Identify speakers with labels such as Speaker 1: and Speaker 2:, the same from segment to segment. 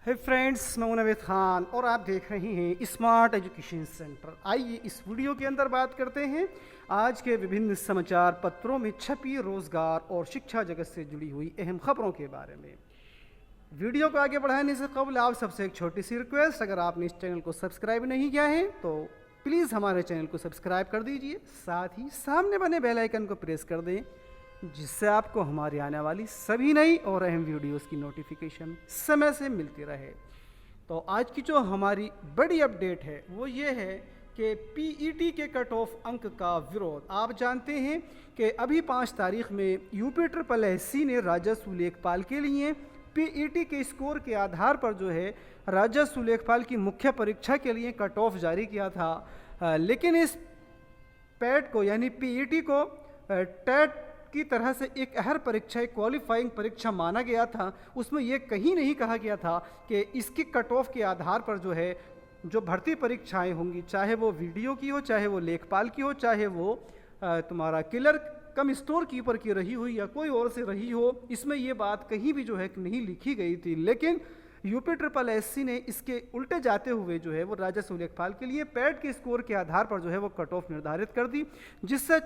Speaker 1: हे friends, मैं नवेद खान और आप देख रहे हैं स्मार्ट एजुकेशन सेंटर। आइए इस वीडियो के अंदर बात करते हैं आज के विभिन्न समाचार पत्रों में छपी रोज़गार और शिक्षा जगत से जुड़ी हुई अहम खबरों के बारे में। वीडियो को आगे बढ़ाने से कबल आप सबसे एक छोटी सी रिक्वेस्ट, अगर आपने इस चैनल को सब्सक्राइब नहीं किया है तो प्लीज़ हमारे चैनल को सब्सक्राइब कर दीजिए, साथ ही सामने बने बेल आइकन को प्रेस कर दें जिससे आपको हमारी आने वाली सभी नई और अहम वीडियोस की नोटिफिकेशन समय से मिलती रहे। तो आज की जो हमारी बड़ी अपडेट है वो ये है कि पीईटी के कट ऑफ अंक का विरोध। आप जानते हैं कि अभी 5 तारीख में UPSSC ने राजस्व लेखपाल के लिए पीईटी के स्कोर के आधार पर जो है राजस्व लेखपाल की मुख्य परीक्षा के लिए कट ऑफ जारी किया था, लेकिन इस पैट को यानी पीईटी को टेट की तरह से एक अहम परीक्षा, एक क्वालिफाइंग परीक्षा माना गया था। उसमें यह कहीं नहीं कहा गया था कि इसकी कट ऑफ के आधार पर जो है जो भर्ती परीक्षाएं होंगी, चाहे वो वीडियो की हो, चाहे वो लेखपाल की हो, चाहे वो तुम्हारा क्लर्क कम स्टोर कीपर की रही हुई या कोई और से रही हो, इसमें ये बात कहीं भी जो है नहीं लिखी गई थी। लेकिन UPSSC ने इसके उल्टे जाते हुए जो है वो राजस्व लेखपाल के लिए पैट के स्कोर के आधार पर जो है वो कट ऑफ निर्धारित कर दी, जिससे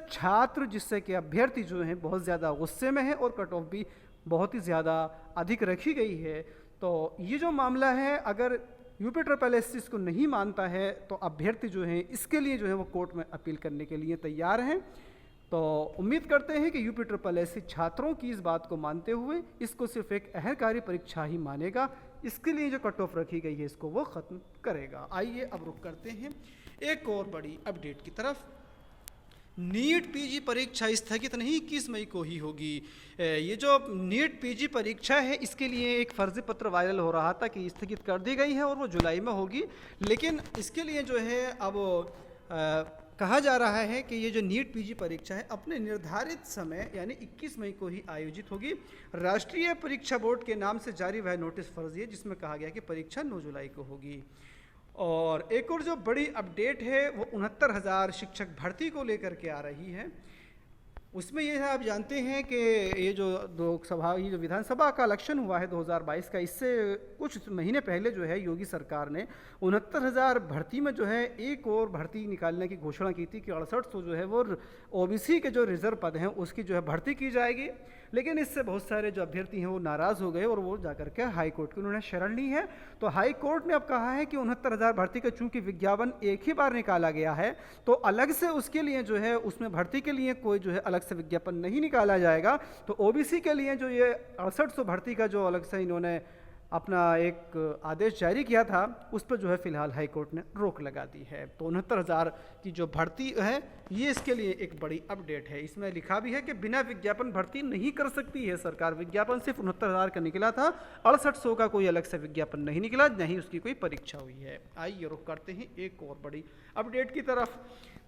Speaker 1: कि अभ्यर्थी जो हैं बहुत ज़्यादा गुस्से में है और कट ऑफ भी बहुत ही ज़्यादा अधिक रखी गई है। तो ये जो मामला है, अगर UPSSC इसको नहीं मानता है तो अभ्यर्थी जो हैं इसके लिए जो है वो कोर्ट में अपील करने के लिए तैयार हैं। तो उम्मीद करते हैं कि UPSSC छात्रों की इस बात को मानते हुए इसको सिर्फ एक अहर्कारी परीक्षा ही मानेगा, इसके लिए जो कट ऑफ रखी गई है इसको वो ख़त्म करेगा। आइए अब रुक करते हैं एक और बड़ी अपडेट की तरफ। नीट पीजी परीक्षा स्थगित नहीं 21 मई को ही होगी। ये जो नीट पीजी परीक्षा है इसके लिए एक फर्जी पत्र वायरल हो रहा था कि स्थगित कर दी गई है और वो जुलाई में होगी, लेकिन इसके लिए जो है अब कहा जा रहा है कि ये जो नीट पीजी परीक्षा है अपने निर्धारित समय यानी 21 मई को ही आयोजित होगी। राष्ट्रीय परीक्षा बोर्ड के नाम से जारी वह नोटिस फर्जी है जिसमें कहा गया कि परीक्षा 9 जुलाई को होगी। और एक और जो बड़ी अपडेट है वो 69,000 शिक्षक भर्ती को लेकर के आ रही है। उसमें यह है, आप जानते हैं कि ये जो ये जो विधानसभा का इलेक्शन हुआ है 2022 का, इससे कुछ महीने पहले जो है योगी सरकार ने 69,000 भर्ती में जो है एक और भर्ती निकालने की घोषणा की थी कि 6800 जो है वो ओबीसी के जो रिजर्व पद हैं उसकी जो है भर्ती की जाएगी। लेकिन इससे बहुत सारे जो अभ्यर्थी हैं वो नाराज़ हो गए और वो जाकर के हाई कोर्ट की उन्होंने शरण ली है। तो हाई कोर्ट ने अब कहा है कि 69,000 भर्ती का चूंकि विज्ञापन एक ही बार निकाला गया है तो अलग से उसके लिए जो है उसमें भर्ती के लिए कोई जो है अलग से विज्ञापन नहीं निकाला जाएगा। तो ओबीसी के लिए जो ये 6800 भर्ती का जो अलग से इन्होंने अपना एक आदेश जारी किया था उस पर जो है फिलहाल हाई कोर्ट ने रोक लगा दी है। तो 69,000 की जो भर्ती है ये इसके लिए एक बड़ी अपडेट है। इसमें लिखा भी है कि बिना विज्ञापन भर्ती नहीं कर सकती है सरकार। विज्ञापन सिर्फ 69,000 का निकला था, 6800 का कोई अलग से विज्ञापन नहीं निकला, नहीं उसकी कोई परीक्षा हुई है। आइए रुक करते हैं एक और बड़ी अपडेट की तरफ।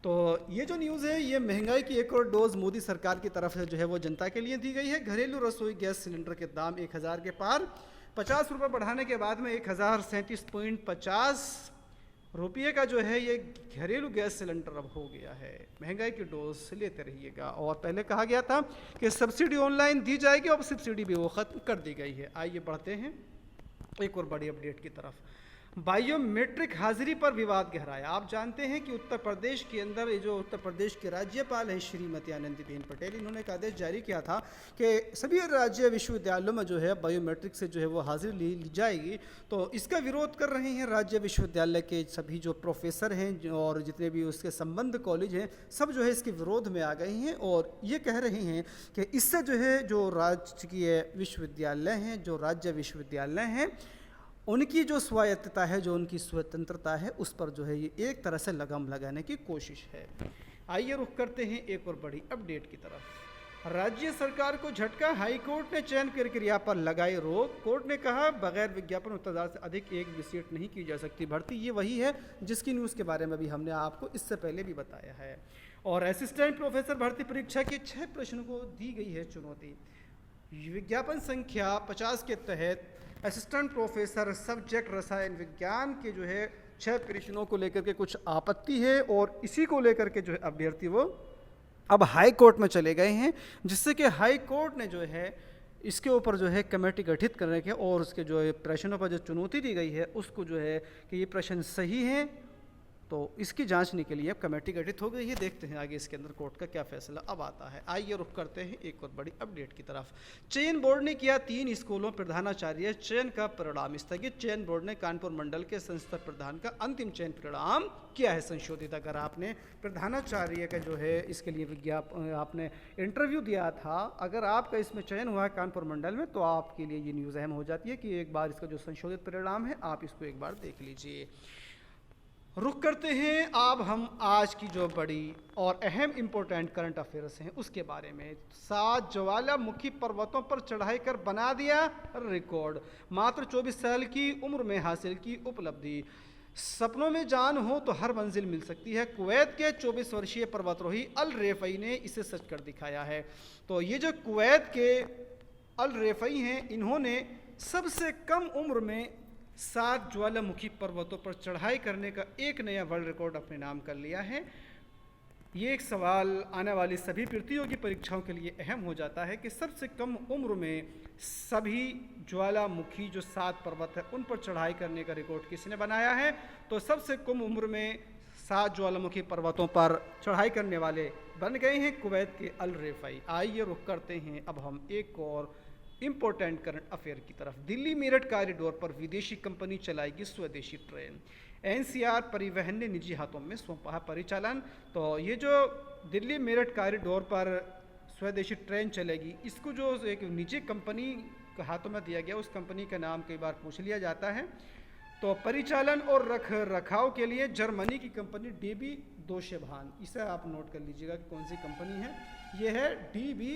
Speaker 1: तो ये जो न्यूज़ है ये महंगाई की एक और डोज मोदी सरकार की तरफ से जो है वो जनता के लिए दी गई है। घरेलू रसोई गैस सिलेंडर के दाम 1000 के पार, 50 रुपये बढ़ाने के बाद में 1037.50 रुपये का जो है ये घरेलू गैस सिलेंडर अब हो गया है। महंगाई की डोज लेते रहिएगा। और पहले कहा गया था कि सब्सिडी ऑनलाइन दी जाएगी, अब सब्सिडी भी वो ख़त्म कर दी गई है। आइए बढ़ते हैं एक और बड़ी अपडेट की तरफ। बायोमेट्रिक हाजिरी पर विवाद गहराया। आप जानते हैं कि उत्तर प्रदेश के अंदर ये जो उत्तर प्रदेश के राज्यपाल हैं श्रीमती आनंदीबेन पटेल, इन्होंने एक आदेश जारी किया था कि सभी राज्य विश्वविद्यालयों में जो है बायोमेट्रिक से जो है वो हाजिरी ली जाएगी। तो इसका विरोध कर रहे हैं राज्य विश्वविद्यालय के सभी जो प्रोफेसर हैं और जितने भी उसके संबंध कॉलेज हैं, सब जो है इसके विरोध में आ गए हैं और ये कह रहे हैं कि इससे जो है जो राजकीय विश्वविद्यालय हैं, जो राज्य विश्वविद्यालय हैं, उनकी जो स्वायत्तता है, जो उनकी स्वतंत्रता है, उस पर जो है ये एक तरह से लगाम लगाने की कोशिश है। आइए रुख करते हैं एक और बड़ी अपडेट की तरफ। राज्य सरकार को झटका, हाई कोर्ट ने चयन प्रक्रिया पर लगाई रोक। कोर्ट ने कहा बगैर विज्ञापन 70,000 से अधिक एक भी सीट नहीं की जा सकती भर्ती। ये वही है जिसकी न्यूज़ के बारे में भी हमने आपको इससे पहले भी बताया है। और असिस्टेंट प्रोफेसर भर्ती परीक्षा के 6 प्रश्नों को दी गई है चुनौती। विज्ञापन संख्या 50 के तहत असिस्टेंट प्रोफेसर सब्जेक्ट रसायन विज्ञान के जो है 6 प्रश्नों को लेकर के कुछ आपत्ति है और इसी को लेकर के जो है अभ्यर्थी वो अब हाई कोर्ट में चले गए हैं, जिससे कि हाई कोर्ट ने जो है इसके ऊपर जो है कमेटी गठित करने के और उसके जो है प्रश्नों पर जो चुनौती दी गई है उसको जो है कि ये प्रश्न सही है, तो इसकी जांचने के लिए अब कमेटी गठित हो गई है। देखते हैं आगे इसके अंदर कोर्ट का क्या फैसला अब आता है। आइए रुख करते हैं एक और बड़ी अपडेट की तरफ। चयन बोर्ड ने किया 3 स्कूलों प्रधानाचार्य चयन का परिणाम स्थगित। चयन बोर्ड ने कानपुर मंडल के संस्था प्रधान का अंतिम चयन परिणाम किया है संशोधित। अगर आपने प्रधानाचार्य का जो है इसके लिए आपने इंटरव्यू दिया था, अगर आपका इसमें चयन हुआ है कानपुर मंडल में, तो आपके लिए ये न्यूज़ अहम हो जाती है कि एक बार इसका जो संशोधित परिणाम है आप इसको एक बार देख लीजिए। रुक करते हैं अब हम आज की जो बड़ी और अहम इम्पोर्टेंट करंट अफेयर्स हैं उसके बारे में। 7 ज्वालामुखी पर्वतों पर चढ़ाई कर बना दिया रिकॉर्ड। मात्र 24 साल की उम्र में हासिल की उपलब्धि। सपनों में जान हो तो हर मंजिल मिल सकती है। कुवैत के 24 वर्षीय पर्वतारोही अल रेफई ने इसे सच कर दिखाया है। तो ये जो कुवैत के अल रेफई हैं, इन्होंने सबसे कम उम्र में 7 ज्वालामुखी पर्वतों पर चढ़ाई करने का एक नया वर्ल्ड रिकॉर्ड अपने नाम कर लिया है। ये एक सवाल आने वाली सभी प्रतियोगी परीक्षाओं के लिए अहम हो जाता है कि सबसे कम उम्र में सभी ज्वालामुखी जो 7 पर्वत है उन पर चढ़ाई करने का रिकॉर्ड किसने बनाया है। तो सबसे कम उम्र में 7 ज्वालामुखी पर्वतों पर चढ़ाई करने वाले बन गए हैं कुवैत के अल रेफई। आइए रुख करते हैं अब हम एक और इंपॉर्टेंट करंट अफेयर की तरफ। दिल्ली मेरठ कॉरिडोर पर विदेशी कंपनी चलाएगी स्वदेशी ट्रेन। एनसीआर परिवहन ने निजी हाथों में सौंपा है परिचालन। तो ये जो दिल्ली मेरठ कॉरिडोर पर स्वदेशी ट्रेन चलेगी, इसको जो एक निजी कंपनी के हाथों में दिया गया, उस कंपनी का नाम कई बार पूछ लिया जाता है। तो परिचालन और रख रखाव के लिए जर्मनी की कंपनी डीबी दोशेभान, इसे आप नोट कर लीजिएगा कि कौन सी कंपनी है। ये है डीबी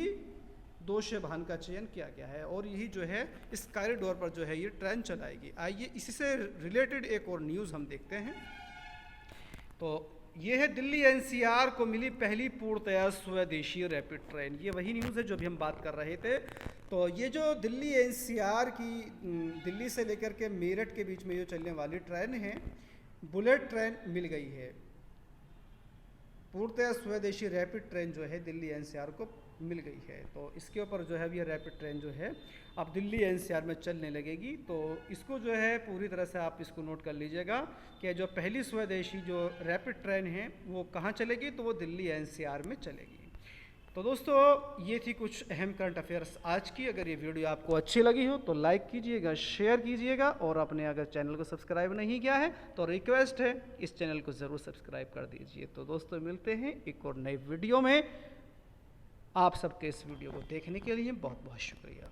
Speaker 1: दोशेभान का चयन किया गया है और यही जो है इस कॉरिडोर पर जो है ये ट्रेन चलाएगी। आइए इसी से रिलेटेड एक और न्यूज़ हम देखते हैं। तो ये है दिल्ली एनसीआर को मिली पहली पूर्णतया स्वदेशी रैपिड ट्रेन। ये वही न्यूज़ है जो भी हम बात कर रहे थे। तो ये जो दिल्ली एनसीआर की दिल्ली से लेकर के मेरठ के बीच में जो चलने वाली ट्रेन है, बुलेट ट्रेन मिल गई है। पूर्णतया स्वदेशी रैपिड ट्रेन जो है दिल्ली एनसीआर को मिल गई है। तो इसके ऊपर जो है ये रैपिड ट्रेन जो है अब दिल्ली एनसीआर में चलने लगेगी। तो इसको जो है पूरी तरह से आप इसको नोट कर लीजिएगा कि जो पहली स्वदेशी जो रैपिड ट्रेन है वो कहाँ चलेगी, तो वो दिल्ली एनसीआर में चलेगी। तो दोस्तों ये थी कुछ अहम करंट अफेयर्स आज की। अगर ये वीडियो आपको अच्छी लगी हो तो लाइक कीजिएगा, शेयर कीजिएगा और अपने अगर चैनल को सब्सक्राइब नहीं किया है तो रिक्वेस्ट है इस चैनल को ज़रूर सब्सक्राइब कर दीजिए। तो दोस्तों मिलते हैं एक और नई वीडियो में। आप सबके इस वीडियो को देखने के लिए बहुत बहुत शुक्रिया।